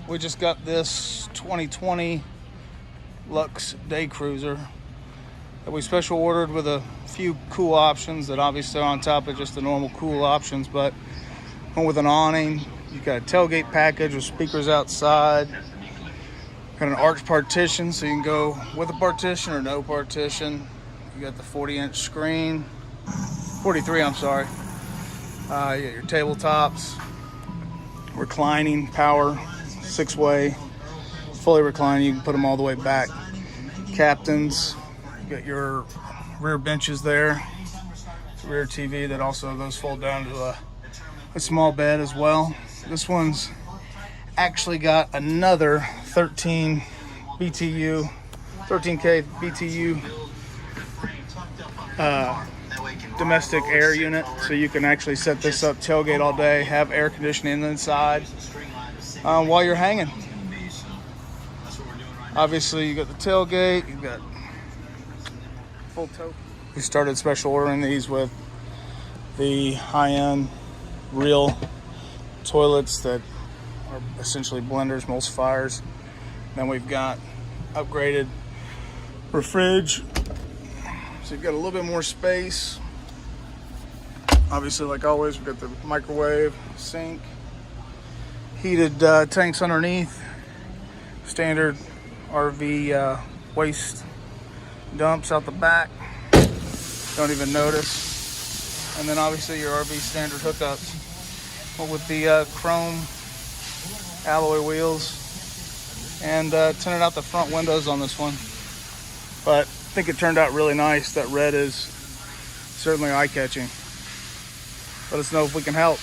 We just got this 2020 Luxe Daycruiser that we special ordered with a few cool options that obviously are on top of just the normal cool options, but one with an awning. You got a tailgate package with speakers outside. Got an arch partition, so you can go with a partition or no partition. You got the 40-inch screen, 43, I'm sorry. You got your tabletops, reclining, power, 6-way, fully reclining. You can put them all the way back. Captains, you got your rear benches there, rear TV that also those fold down to a small bed as well. This one's actually got another 13 BTU, 13K BTU domestic air unit, so you can actually set this up tailgate all day, have air conditioning inside while you're hanging. Obviously you got the tailgate, you've got full tow. We started special ordering these with the high-end real toilets that are essentially blenders, emulsifiers. Then we've got upgraded fridge, so you've got a little bit more space. Obviously, like always, we've got the microwave, sink, heated tanks underneath, standard RV waste dumps out the back, don't even notice. And then obviously your RV standard hookups, but with the chrome alloy wheels, and tinted out the front windows on this one. But I think it turned out really nice. That red is certainly eye-catching. Let us know if we can help.